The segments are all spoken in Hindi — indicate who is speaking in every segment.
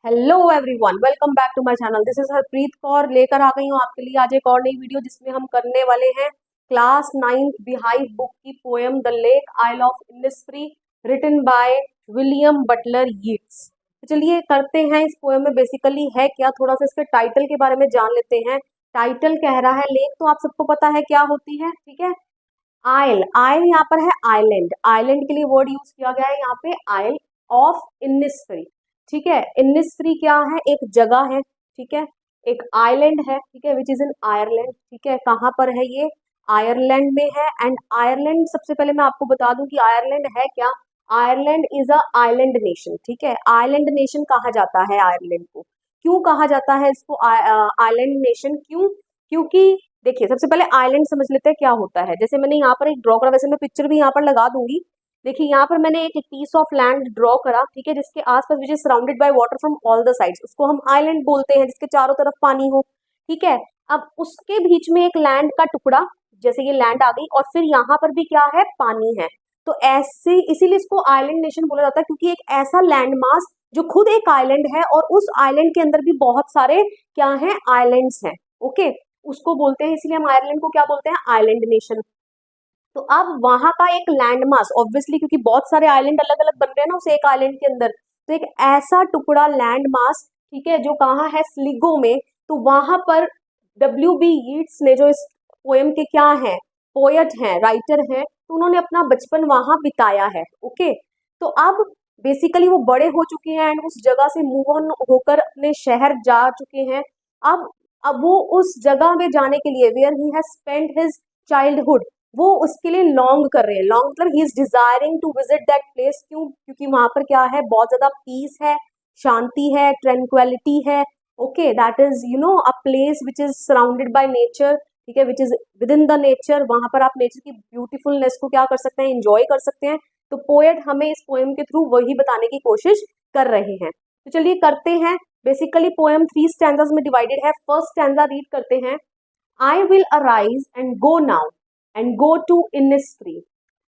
Speaker 1: Hello everyone, welcome back to my channel. This is Harpreet Kaur, लेकर आ गई हूँ आपके लिए आज एक और नई वीडियो जिसमें हम करने वाले हैं क्लास 9th बिहाइव बुक की poem the lake isle of Innisfree written by William Butler Yeats. तो चलिए करते हैं। इस पोएम में बेसिकली है क्या, थोड़ा सा इसके टाइटल के बारे में जान लेते हैं। टाइटल कह रहा है लेक, तो आप सबको पता है क्या होती है, ठीक है। आइल, आइल यहाँ पर है आइलैंड, आइलैंड के लिए वर्ड यूज किया गया है यहाँ पे आइल ऑफ इनिस्फ्री, ठीक है। इनिस्फ्री क्या है, एक जगह है, ठीक है, एक आइलैंड है, ठीक है, विच इज इन आयरलैंड, ठीक है। कहाँ पर है ये, आयरलैंड में है। एंड आयरलैंड, सबसे पहले मैं आपको बता दूं कि आयरलैंड है क्या। Ireland is a island nation, ठीक है। आइलैंड नेशन कहा जाता है आयरलैंड को। क्यों कहा जाता है इसको आइलैंड नेशन, क्यों? क्योंकि देखिए, सबसे पहले आइलैंड समझ लेते हैं क्या होता है। जैसे मैंने यहाँ पर एक ड्रॉ करा, वैसे मैं पिक्चर भी यहाँ पर लगा दूंगी। देखिए यहाँ पर मैंने एक पीस ऑफ लैंड ड्रॉ करा, ठीक है, जिसके आसपास which is surrounded by water from all the sides, उसको हम आइलैंड बोलते हैं, जिसके चारों तरफ पानी हो, ठीक है। अब उसके बीच में एक लैंड का टुकड़ा, जैसे ये लैंड आ गई, और फिर यहाँ पर भी क्या है, पानी है। तो ऐसे इसीलिए इसको आइलैंड नेशन बोला जाता है, क्योंकि एक ऐसा लैंड मास जो खुद एक आइलैंड है और उस आइलैंड के अंदर भी बहुत सारे क्या है, आइलैंड्स हैं, ओके, उसको बोलते हैं। इसलिए हम आयरलैंड को क्या बोलते हैं, आइलैंड नेशन। तो अब वहां का एक लैंड मास, ऑब्वियसली क्योंकि बहुत सारे आइलैंड अलग अलग बन रहे हैं ना उस एक आइलैंड के अंदर, तो एक ऐसा टुकड़ा लैंड मास, ठीक है, जो कहाँ है, स्लिगो में। तो वहां पर W.B. यीट्स ने, जो इस पोएम के क्या है, पोएट हैं, राइटर हैं, तो उन्होंने अपना बचपन वहां बिताया है, ओके। तो अब बेसिकली वो बड़े हो चुके हैं एंड उस जगह से मूव ऑन होकर अपने शहर जा चुके हैं। अब वो उस जगह में जाने के लिए, where he has spent his childhood, वो उसके लिए लॉन्ग कर रहे हैं। लॉन्ग मतलब he is desiring to visit that place. क्यों? क्योंकि वहां पर क्या है, बहुत ज्यादा पीस है, शांति है, ट्रैंक्विलिटी है, okay. That is a place which is surrounded by nature, ठीक है, which is with in the nature. वहां पर आप नेचर की ब्यूटीफुलनेस को क्या कर सकते हैं, इंजॉय कर सकते हैं। तो पोएट हमें इस पोएम के थ्रू वही बताने की कोशिश कर रहे हैं। तो चलिए करते हैं। बेसिकली पोएम 3 स्टैंजास में डिवाइडेड है। फर्स्ट स्टैंजा रीड करते हैं। I will arise and go now and go to Innisfree,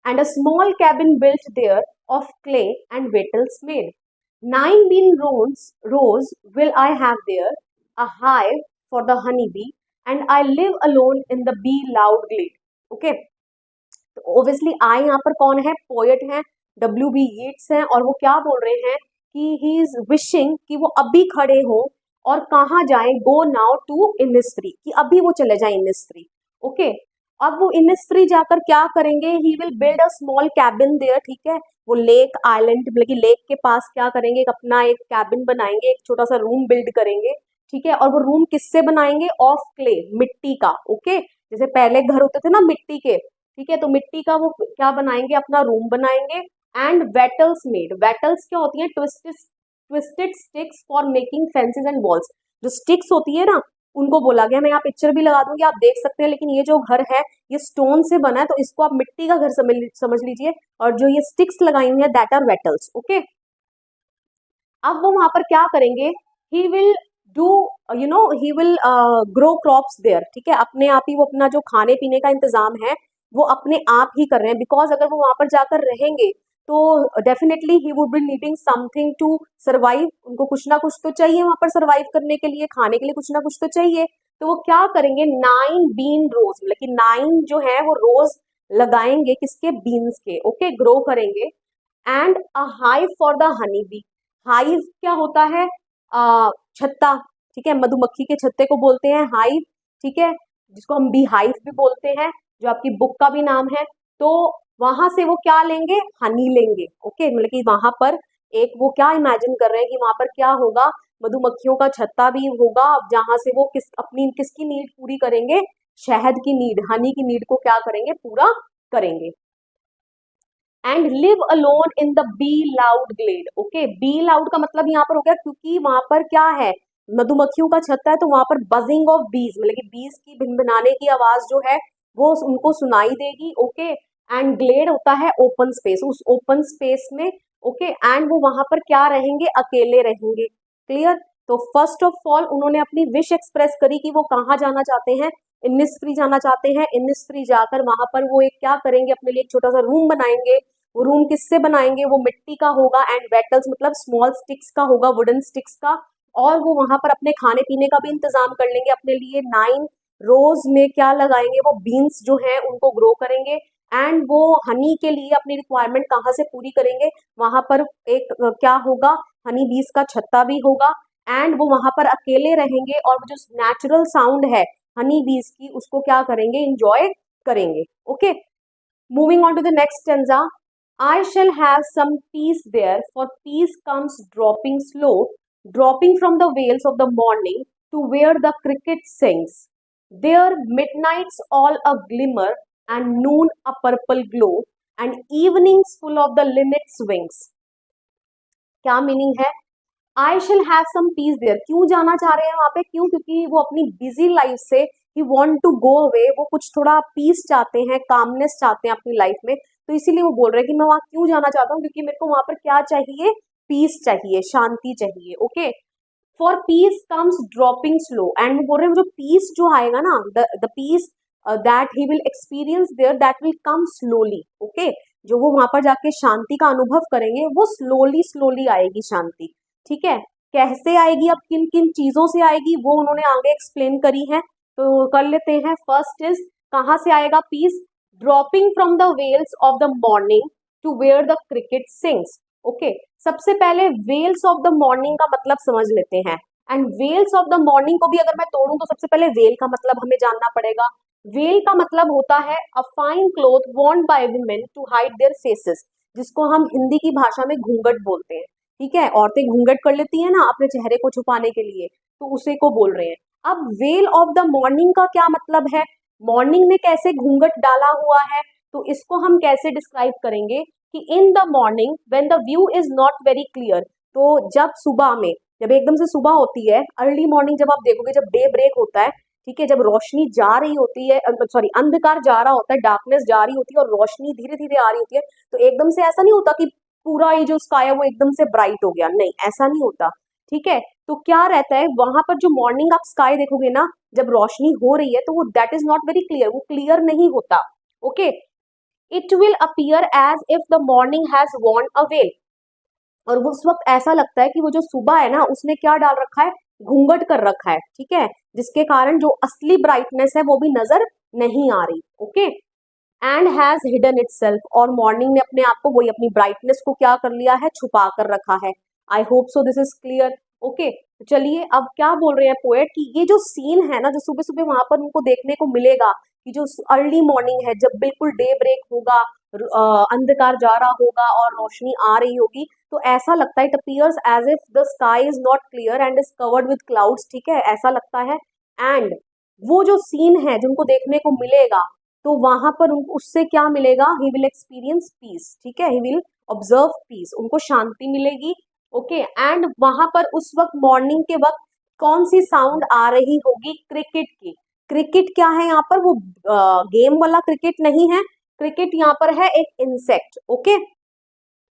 Speaker 1: and a small cabin built there of clay and wattles made. 9 bean rows will I have there, a hive for the honeybee, and I live alone in the bee loud glade. Okay, तो obviously I यहाँ पर कौन है, पोएट है, W.B. यीट्स हैं, और वो क्या बोल रहे हैं कि ही इज विशिंग कि वो अभी खड़े हो और कहाँ जाए, गो नाउ टू इनिस्फ्री, कि अभी वो चले जाए इनिस्फ्री, ओके। अब वो इनिस्फ्री जाकर क्या करेंगे, he will build a small cabin there, ठीक है। वो लेक आइलैंड मतलब कि लेक के पास क्या करेंगे, एक अपना एक कैबिन बनाएंगे, एक छोटा सा रूम बिल्ड करेंगे, ठीक है। और वो रूम किससे बनाएंगे, ऑफ क्ले, मिट्टी का, ओके। जैसे पहले घर होते थे ना मिट्टी के, ठीक है, तो मिट्टी का वो क्या बनाएंगे, अपना रूम बनाएंगे। एंड वेटल्स मेड, वेटल्स क्या होती है, twisted sticks for making fences and walls. जो स्टिक्स होती है ना, उनको बोला गया। मैं यहाँ पिक्चर भी लगा दूंगी, आप देख सकते हैं। लेकिन ये जो घर है ये स्टोन से बना है, तो इसको आप मिट्टी का घर समझ लीजिए। और जो ये स्टिक्स लगाई हुई है, दैट आर वेटल्स, ओके। अब वो वहां पर क्या करेंगे, he will do he will grow crops there, ठीक है। अपने आप ही वो अपना जो खाने पीने का इंतजाम है वो अपने आप ही कर रहे हैं। बिकॉज अगर वो वहां पर जाकर रहेंगे तो definitely he would be needing something to survive. उनको कुछ ना कुछ तो चाहिए वहां पर सर्वाइव करने के लिए, खाने के लिए कुछ ना कुछ तो चाहिए। तो वो क्या करेंगे, 9 बीन रोज, मतलब कि 9 जो है वो रोज लगाएंगे, किसके, बीन्स के, ओके, ग्रो करेंगे। And a hive for the honey bee, hive क्या होता है, छत्ता, ठीक है, मधुमक्खी के छत्ते को बोलते हैं हाइव, ठीक है, जिसको हम बी हाइव भी बोलते हैं, जो आपकी बुक का भी नाम है। तो वहां से वो क्या लेंगे, हनी लेंगे, ओके। मतलब कि वहां पर एक वो क्या इमेजिन कर रहे हैं कि वहां पर क्या होगा, मधुमक्खियों का छत्ता भी होगा, जहां से वो किसकी नीड पूरी करेंगे, शहद की नीड, हनी की नीड को क्या करेंगे, पूरा करेंगे। And live alone in the bee loud glade, okay. Bee loud का मतलब यहाँ पर हो गया, क्योंकि वहां पर क्या है, मधुमक्खियों का छत्ता है, तो वहां पर बजिंग ऑफ बीज, मतलब कि बीज की भिनभिनाने की आवाज जो है वो उनको सुनाई देगी, ओके। एंड ग्लेड होता है ओपन स्पेस, उस ओपन स्पेस में, ओके। एंड वो वहां पर क्या रहेंगे, अकेले रहेंगे, क्लियर। तो फर्स्ट ऑफ ऑल उन्होंने अपनी विश एक्सप्रेस करी कि वो कहाँ जाना चाहते हैं, इनिस्फ्री जाना चाहते हैं। इनिस्फ्री जाकर वहां पर वो एक क्या करेंगे, अपने लिए एक छोटा सा रूम बनाएंगे, वो रूम किससे बनाएंगे, वो मिट्टी का होगा, एंड वेटल्स मतलब स्मॉल स्टिक्स का होगा, वुडन स्टिक्स का, और वो वहां पर अपने खाने पीने का भी इंतजाम कर लेंगे अपने लिए। 9 रोज में क्या लगाएंगे, वो बीन्स जो है उनको ग्रो करेंगे, एंड वो हनी के लिए अपनी रिक्वायरमेंट कहाँ से पूरी करेंगे, वहां पर एक क्या होगा, हनी बीज का छत्ता भी होगा, एंड वो वहां पर अकेले रहेंगे, और जो नेचुरल साउंड है हनी बीज की उसको क्या करेंगे, इंजॉय करेंगे। Okay, moving on to the next stanza. I shall have some peace there, for peace comes dropping slow, dropping from the vales of the morning to where the cricket sings. There midnights all a glimmer, and noon a purple glow, and evenings full of the linnet's wings. क्या मीनिंग है? I shall have some peace there, क्यों जाना चाह रहे हैं वहां पे, क्यों, क्योंकि वो अपनी बिजी लाइफ से he want to go away, वो कुछ थोड़ा पीस चाहते हैं, कामनेस चाहते हैं अपनी लाइफ में, तो इसीलिए वो बोल रहे हैं कि मैं वहां क्यों जाना चाहता हूँ, क्योंकि मेरे को वहां पर क्या चाहिए, पीस चाहिए, शांति चाहिए। Okay, for peace comes dropping slow, and वो बोल रहे हैं जो पीस जो आएगा ना, the peace that he will experience there, that will come slowly. Okay, जो वो वहां पर जाके शांति का अनुभव करेंगे वो स्लोली स्लोली आएगी शांति। ठीक है, कैसे आएगी, अब किन किन चीजों से आएगी वो उन्होंने आगे एक्सप्लेन करी है, तो कर लेते हैं। फर्स्ट इज, कहाँ से आएगा peace, dropping from the veils of the morning to where the cricket sings. Okay, सबसे पहले वेल्स ऑफ द मॉर्निंग का मतलब समझ लेते हैं, and veils of the morning को भी अगर मैं तोड़ूं तो सबसे पहले वेल का मतलब हमें जानना पड़ेगा। वेल का मतलब होता है a fine cloth worn by women to hide their faces, जिसको हम हिंदी की भाषा में घूंघट बोलते हैं। ठीक है, औरतें घूंघट कर लेती है ना अपने चेहरे को छुपाने के लिए, तो उसे को बोल रहे हैं। अब वेल ऑफ द मॉर्निंग का क्या मतलब है, मॉर्निंग में कैसे घूंघट डाला हुआ है, तो इसको हम कैसे डिस्क्राइब करेंगे कि in the morning when the view is not very clear, तो जब सुबह में, जब एकदम से सुबह होती है, अर्ली मॉर्निंग जब आप देखोगे, जब डे ब्रेक होता है, ठीक है, जब रोशनी जा रही होती है, सॉरी अंधकार जा रहा होता है, डार्कनेस जा रही होती है और रोशनी धीरे धीरे आ रही होती है, तो एकदम से ऐसा नहीं होता कि पूरा ये जो स्काई है वो एकदम से ब्राइट हो गया, नहीं ऐसा नहीं होता। ठीक है, तो क्या रहता है वहां पर, जो मॉर्निंग आप स्काई देखोगे ना, जब रोशनी हो रही है तो वो that is not very clear, वो क्लियर नहीं होता। Okay, it will appear as if the morning has worn away, और उस वक्त ऐसा लगता है कि वो जो सुबह है ना उसने क्या डाल रखा है, घूंघट कर रखा है। ठीक है, जिसके कारण जो असली ब्राइटनेस है वो भी नजर नहीं आ रही। Okay, and has hidden itself, और मॉर्निंग ने अपने आप को, वही अपनी ब्राइटनेस को क्या कर लिया है, छुपा कर रखा है। आई hope so this is clear. Okay, चलिए अब क्या बोल रहे हैं पोएट कि ये जो सीन है ना, जो सुबह सुबह वहां पर उनको देखने को मिलेगा, कि जो अर्ली मॉर्निंग है, जब बिल्कुल डे ब्रेक होगा, अंधकार जा रहा होगा और रोशनी आ रही होगी, तो ऐसा लगता है, it appears as if the sky is not clear and is covered with clouds. ठीक है, ऐसा लगता है, एंड वो जो सीन है जिनको देखने को मिलेगा, तो वहां पर उनको उससे क्या मिलेगा, ही विल एक्सपीरियंस पीस। ठीक है, ही विल ऑब्जर्व पीस, उनको शांति मिलेगी। ओके, एंड वहां पर उस वक्त मॉर्निंग के वक्त कौन सी साउंड आ रही होगी, क्रिकेट की। क्रिकेट क्या है यहाँ पर, वो गेम वाला क्रिकेट नहीं है, क्रिकेट यहाँ पर है एक इंसेक्ट। ओके,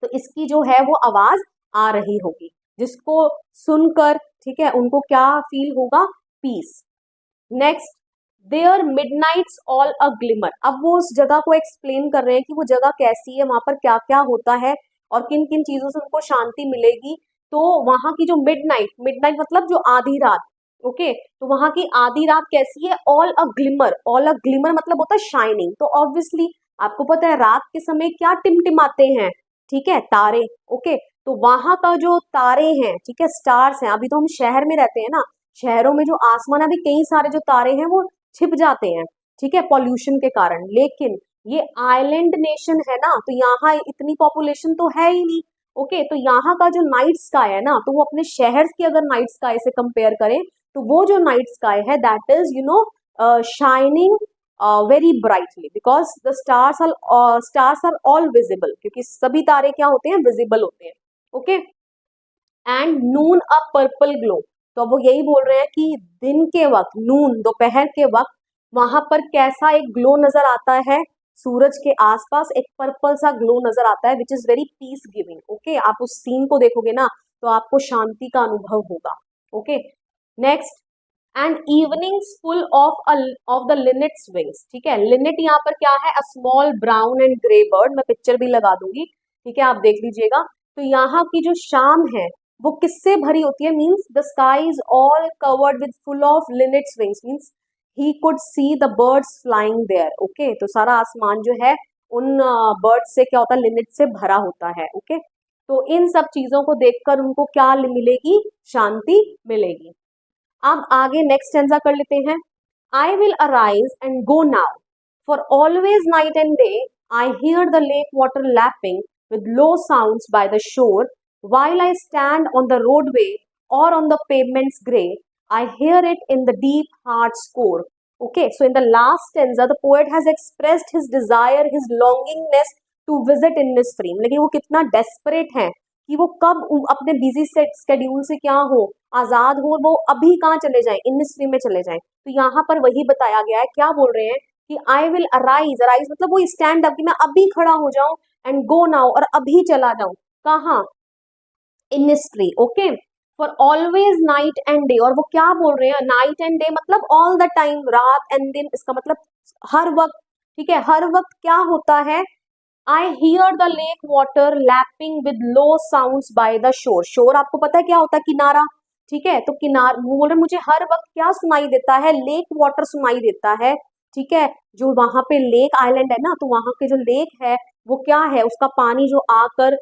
Speaker 1: तो इसकी जो है वो आवाज आ रही होगी, जिसको सुनकर, ठीक है, उनको क्या फील होगा, peace. Next, there midnight's all a glimmer, अब वो उस जगह को एक्सप्लेन कर रहे हैं कि वो जगह कैसी है, वहां पर क्या क्या होता है और किन किन चीजों से उनको शांति मिलेगी। तो वहां की जो मिडनाइट, मिडनाइट मतलब जो आधी रात। ओके, तो वहां की आधी रात कैसी है, all a glimmer, all a glimmer मतलब होता है शाइनिंग, तो ऑब्वियसली आपको पता है रात के समय क्या टिमटिमाते हैं, ठीक है, तारे। ओके, तो वहां का जो तारे हैं, ठीक है, स्टार्स हैं, अभी तो हम शहर में रहते हैं ना, शहरों में जो आसमान है, अभी कई सारे जो तारे हैं वो छिप जाते हैं, ठीक है, पॉल्यूशन के कारण, लेकिन ये आइलैंड नेशन है ना, तो यहाँ इतनी पॉपुलेशन तो है ही नहीं। ओके, तो यहाँ का जो नाइट स्काई है ना, तो वो अपने शहर की अगर नाइट स्काई से कंपेयर करें, तो वो जो नाइट स्काई है that is shining very brightly, because the stars are all visible, क्योंकि सभी तारे क्या होते हैं, विजिबल होते हैं। Okay, and noon a purple glow, तो अब वो यही बोल रहे हैं कि दिन के वक्त, नून दोपहर के वक्त, वहां पर कैसा एक ग्लो नजर आता है, सूरज के आसपास एक पर्पल सा ग्लो नजर आता है, which is very peace giving. Okay, आप उस सीन को देखोगे ना तो आपको शांति का अनुभव होगा। Okay, next, and evenings full of the linnet's wings. ठीक है, लिनेट यहाँ पर क्या है, a small brown and grey bird. मैं पिक्चर भी लगा दूंगी, ठीक है, आप देख लीजिएगा। तो यहाँ की जो शाम है वो किससे भरी होती है, means the sky is all covered with full of linnet's wings, means he could see the birds flying there. Okay, तो सारा आसमान जो है उन बर्ड्स से क्या होता है, लिनेट से भरा होता है। ओके, तो इन सब चीजों को देखकर उनको क्या मिलेगी, शांति मिलेगी। अब आगे नेक्स्ट स्टेंजा कर लेते हैं। I will arise and go now, for always night and day I hear the lake water lapping with low sounds by the shore, while I stand on the roadway or on the pavement's gray, I hear it in the deep heart's core. Okay, so in the last stanza, the poet has expressed his desire, his longingness to visit Innisfree. लेकिन वो कितना desperate है कि वो कब अपने बिजी स्केड्यूल से क्या हो, आजाद हो, वो अभी कहाँ चले जाएं, इनिस्फ्री में चले जाएं। तो यहाँ पर वही बताया गया है, क्या बोल रहे हैं कि आई विल अराइज, अराइज मतलब वो स्टैंड अप, कि मैं अभी खड़ा हो जाऊं, एंड गो नाउ और अभी चला जाऊं, कहाँ, Innisfree. Okay, for always night and day, और वो क्या बोल रहे हैं, नाइट एंड डे मतलब ऑल द टाइम, रात एंड दिन, इसका मतलब हर वक्त। ठीक है, हर वक्त क्या होता है, I hear the lake water lapping with low sounds by the shore. शोर आपको पता है क्या होता है, किनारा। ठीक है, तो किनार वो बोल रहे मुझे हर वक्त क्या सुनाई देता है, लेक वाटर सुनाई देता है। ठीक है, जो वहां पे लेक आइलैंड है ना, तो वहां के जो लेक है वो क्या है, उसका पानी जो आकर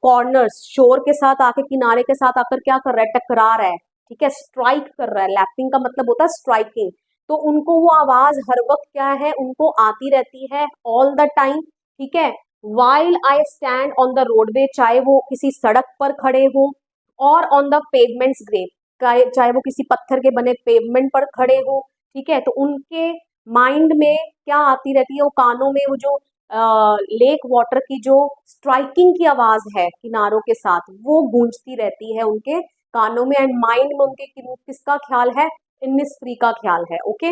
Speaker 1: कॉर्नर्स शोर के साथ आके, किनारे के साथ आकर क्या कर रहा है, टकरा रहा है। ठीक है, स्ट्राइक कर रहा है, लैपिंग का मतलब होता है स्ट्राइकिंग। तो उनको वो आवाज हर वक्त क्या है, उनको आती रहती है, ऑल द टाइम। ठीक है, while I stand on the roadway, चाहे वो किसी सड़क पर खड़े हो, और ऑन द पेवमेंट्स ग्रे, चाहे वो किसी पत्थर के बने पेवमेंट पर खड़े हो। ठीक है, तो उनके माइंड में क्या आती रहती है, वो कानों में वो जो लेक वाटर की जो स्ट्राइकिंग की आवाज है किनारों के साथ, वो गूंजती रहती है उनके कानों में, एंड माइंड में उनके किसका ख्याल है, इनिस्फ्री का ख्याल है। Okay,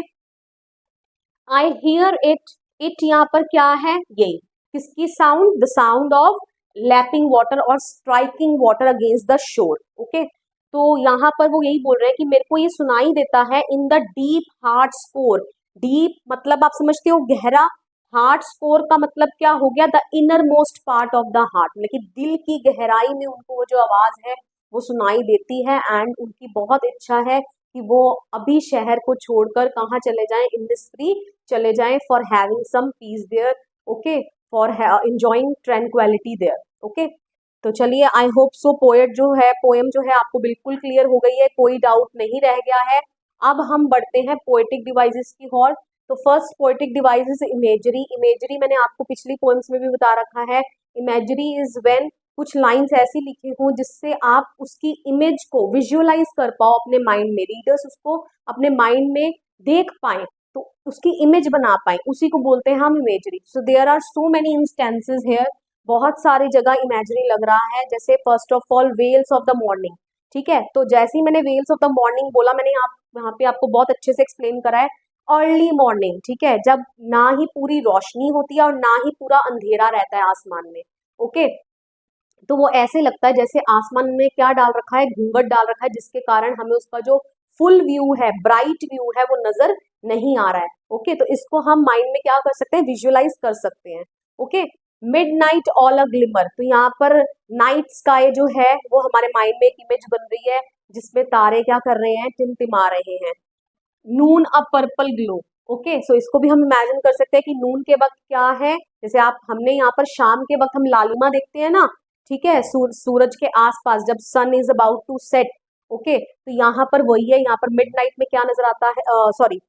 Speaker 1: I hear it, it यहाँ पर क्या है, यही किसकी sound, the sound of lapping water और striking water against the shore. Okay, तो यहाँ पर वो यही बोल रहे हैं कि मेरे को ये सुनाई देता है in the deep heart score. Deep मतलब आप समझते हो गहरा, हार्ट स्कोर का मतलब क्या हो गया, the inner most part of the heart, लेकिन दिल की गहराई में उनको वो जो आवाज है वो सुनाई देती है, एंड उनकी बहुत इच्छा है कि वो अभी शहर को छोड़कर कहाँ चले जाएं, इंडस्ट्री चले जाएं, for having some peace there. Okay, for enjoying tranquility there. Okay, तो चलिए, आई होप सो पोएट जो है, पोएम जो है आपको बिल्कुल क्लियर हो गई है, कोई डाउट नहीं रह गया है। अब हम बढ़ते हैं पोएटिक डिवाइसेस की ओर। तो first poetic device is imagery. Imagery मैंने आपको पिछली पोएम्स में भी बता रखा है। इमेजरी इज व्हेन कुछ लाइंस ऐसी लिखी हों जिससे आप उसकी इमेज को विजुअलाइज कर पाओ अपने माइंड में, रीडर्स उसको अपने माइंड में देख पाए, तो उसकी इमेज बना पाए, उसी को बोलते हैं हम imagery. So there are so many instances here, बहुत सारी जगह इमेजरी लग रहा है। जैसे first of all veils of the morning. ठीक है, तो जैसे ही मैंने वेल्स ऑफ द मॉर्निंग बोला, मैंने यहाँ पे आपको बहुत अच्छे से एक्सप्लेन करा है, अर्ली मॉर्निंग। ठीक है, जब ना ही पूरी रोशनी होती है और ना ही पूरा अंधेरा रहता है आसमान में। ओके, तो वो ऐसे लगता है जैसे आसमान में क्या डाल रखा है, घूंघट डाल रखा है, जिसके कारण हमें उसका जो फुल व्यू है, ब्राइट व्यू है, वो नजर नहीं आ रहा है। ओके, तो इसको हम माइंड में क्या कर सकते हैं, विजुअलाइज कर सकते हैं। Okay, mid night all a glimmer, तो यहाँ पर नाइट स्काई जो है वो हमारे माइंड में एक इमेज बन रही है जिसमें तारे क्या कर रहे हैं, टिमटिमा रहे हैं। नून अ पर्पल ग्लो। ओके, सो इसको भी हम इमेजिन कर सकते हैं कि नून के वक्त क्या है, जैसे आप हमने यहाँ पर शाम के वक्त हम लालिमा देखते हैं ना। ठीक है, सूरज के आसपास जब sun is about to set. Okay, तो यहाँ पर वही है, यहाँ पर मिडनाइट में क्या नजर आता है, सॉरी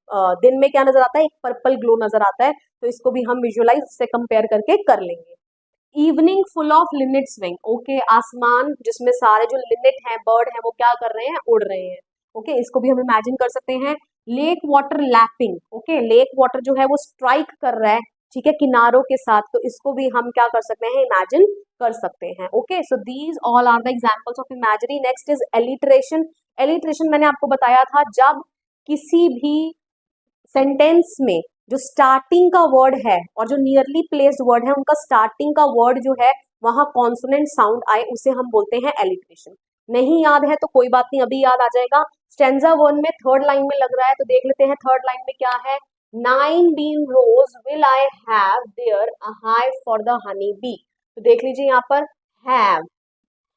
Speaker 1: दिन में क्या नजर आता है, एक पर्पल ग्लो नजर आता है। तो इसको भी हम विजुअलाइज से कंपेयर करके कर लेंगे। Evening full of Lynette swing. Okay, आसमान जिसमें सारे जो लिनेट हैं, बर्ड हैं, वो क्या कर रहे हैं, उड़ रहे हैं। ओके, इसको भी हम इमेजिन कर सकते हैं। Lake water lapping. Okay, lake water जो है वो स्ट्राइक कर रहा है, ठीक है, किनारों के साथ, तो इसको भी हम क्या कर सकते हैं, इमेजिन कर सकते हैं। Okay, so these all are the examples of imaginary. Next is alliteration. Alliteration मैंने आपको बताया था, जब किसी भी सेंटेंस में जो स्टार्टिंग का वर्ड है और जो नियरली प्लेस्ड वर्ड है, उनका स्टार्टिंग का वर्ड जो है वहां कॉन्सोनेंट साउंड आए, उसे हम बोलते हैं एलिटरेशन। नहीं याद है तो कोई बात नहीं, अभी याद आ जाएगा। स्टेंजा 1 में थर्ड लाइन में लग रहा है, तो देख लेते हैं थर्ड लाइन में क्या है। 9 bean rows will I have there a hive for the honey bee। तो देख लीजिए यहाँ पर have,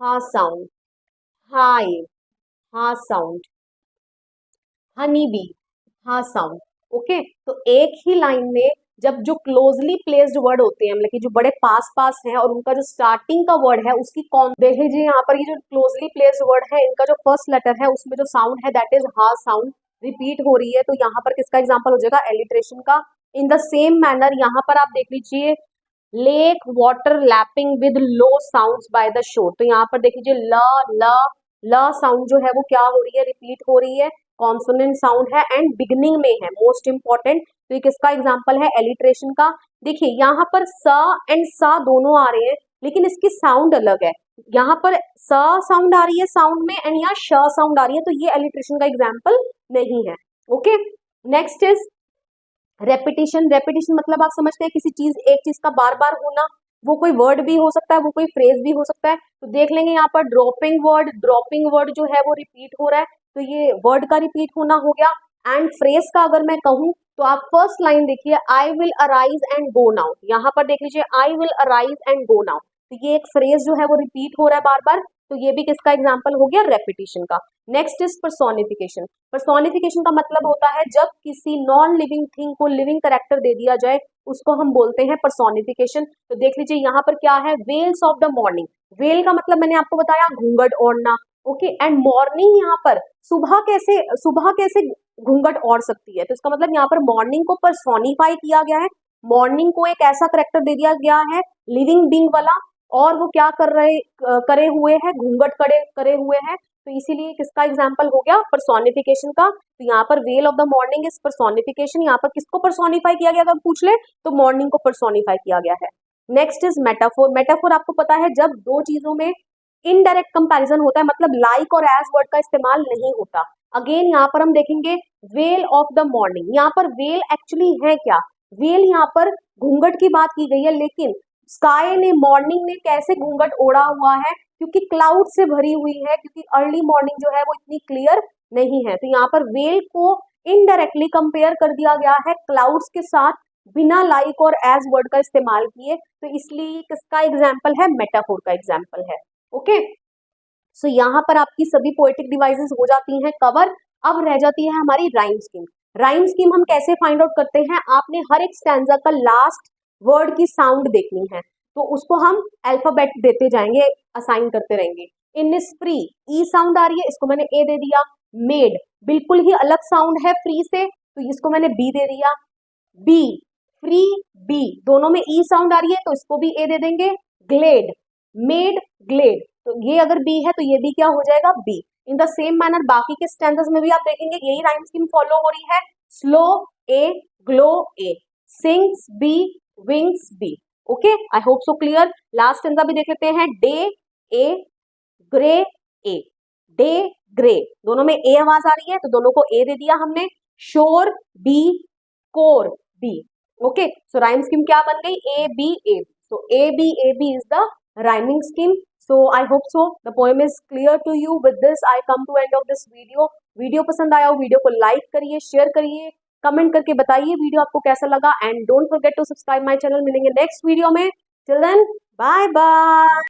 Speaker 1: हा साउंड, hive, हा साउंड, हनी बी, हाँ साउंड। ओके, तो एक ही लाइन में जब जो क्लोजली प्लेस्ड वर्ड होते हैं, मतलब कि जो बड़े पास पास हैं और उनका जो स्टार्टिंग का वर्ड है उसकी कौन, देख लीजिए यहाँ पर ये जो क्लोजली प्लेस्ड वर्ड है इनका जो फर्स्ट लेटर है उसमें जो साउंड है दैट इज हा साउंड, रिपीट हो रही है, तो यहाँ पर किसका एग्जाम्पल हो जाएगा, एलिट्रेशन का। इन द सेम मैनर यहाँ पर आप देख लीजिए lake water lapping with low sounds by the shore, तो यहाँ पर देख लीजिए ल साउंड जो है वो क्या हो रही है, रिपीट हो रही है, कॉन्सोनेंट साउंड है एंड बिगनिंग में है, मोस्ट इंपॉर्टेंट। तो ये किसका एग्जांपल है, एलिट्रेशन का। देखिए यहाँ पर स एंड सा दोनों आ रहे हैं लेकिन इसकी साउंड अलग है, यहाँ पर स साउंड आ रही है साउंड में एंड यहाँ श साउंड आ रही है, तो ये एलिट्रेशन का एग्जाम्पल नहीं है। Okay, next is repetition. Repetition मतलब आप समझते हैं किसी चीज, एक चीज का बार बार होना, वो कोई वर्ड भी हो सकता है, वो कोई फ्रेज भी हो सकता है। तो देख लेंगे यहाँ पर ड्रॉपिंग वर्ड जो है वो रिपीट हो रहा है, तो ये वर्ड का रिपीट होना हो गया। एंड फ्रेज का अगर मैं कहूँ तो आप फर्स्ट लाइन देखिए, I will arise and go now, यहाँ पर देख लीजिए I will arise and go now, तो ये एक फ्रेज जो है वो रिपीट हो रहा है बार बार, तो ये भी किसका एग्जाम्पल हो गया, रेपिटेशन का। Next is personification. पर्सोनिफिकेशन का मतलब होता है जब किसी नॉन लिविंग थिंग को लिविंग करेक्टर दे दिया जाए, उसको हम बोलते हैं पर्सोनिफिकेशन। तो देख लीजिए यहाँ पर क्या है, veils of the morning, veil का मतलब मैंने आपको बताया घूंघट ओढ़ना। ओके, एंड मॉर्निंग यहाँ पर सुबह कैसे घूंघट ओढ़ सकती है, तो इसका मतलब यहाँ पर मॉर्निंग को पर्सोनिफाई किया गया है, मॉर्निंग को एक ऐसा करेक्टर दे दिया गया है लिविंग बींग वाला, और वो क्या करे हुए है, घूंघट करे हुए है, तो इसीलिए किसका एग्जाम्पल हो गया, पर्सोनिफिकेशन का। तो यहाँ पर well of the morning is personification, यहाँ पर किसको पर्सोनिफाई किया गया अगर पूछ ले तो मॉर्निंग को पर्सोनिफाई किया गया है। Next is metaphor. मेटाफोर आपको पता है जब दो चीजों में इनडायरेक्ट कंपैरिजन होता है, मतलब लाइक और एज वर्ड का इस्तेमाल नहीं होता। अगेन यहाँ पर हम देखेंगे वेल ऑफ द मॉर्निंग, यहाँ पर वेल एक्चुअली है क्या, वेल यहाँ पर घूंघट की बात की गई है, लेकिन स्काई ने, मॉर्निंग ने कैसे घूंघट ओढ़ा हुआ है, क्योंकि क्लाउड से भरी हुई है, क्योंकि अर्ली मॉर्निंग जो है वो इतनी क्लियर नहीं है, तो यहाँ पर वेल को इनडायरेक्टली कंपेयर कर दिया गया है क्लाउड्स के साथ, बिना लाइक और एज वर्ड का इस्तेमाल किए, तो इसलिए किसका एग्जाम्पल है, मेटाफोर का एग्जाम्पल है। ओके, सो यहाँ पर आपकी सभी पोएटिक डिवाइसेस हो जाती हैं कवर। अब रह जाती है हमारी राइम स्कीम। राइम स्कीम हम कैसे फाइंड आउट करते हैं, आपने हर एक स्टैंजा का लास्ट वर्ड की साउंड देखनी है, तो उसको हम अल्फाबेट देते जाएंगे, असाइन करते रहेंगे। इनिस्फ्री, ई साउंड आ रही है, इसको मैंने ए दे दिया। मेड, बिल्कुल ही अलग साउंड है फ्री से, तो इसको मैंने बी दे दिया। बी, फ्री, बी, दोनों में ई साउंड आ रही है तो इसको भी ए दे देंगे। ग्लेड, मेड, ग्लेड, तो ये अगर बी है तो ये भी क्या हो जाएगा, B. In the same manner बाकी के स्टैंडर्ड्स में भी आप देखेंगे यही राइम स्कीम फॉलो हो रही है। Slow A, glow A, sings B, wings B. Okay, I hope so clear. Last stanza भी देख लेते हैं, day A, grey A, day grey, दोनों में ए आवाज आ रही है तो दोनों को ए दे दिया हमने। Shore B, core B. Okay, so rhyme scheme क्या बन गई, A B A, so A B is the rhyming scheme. So I hope so the poem is clear to you. With this I come to end of this video. Video पसंद आया हो वीडियो को लाइक करिए, शेयर करिए, कमेंट करके बताइए वीडियो आपको कैसा लगा, and don't forget to subscribe my channel. मिलेंगे नेक्स्ट वीडियो में, टिल देन बाय बाय।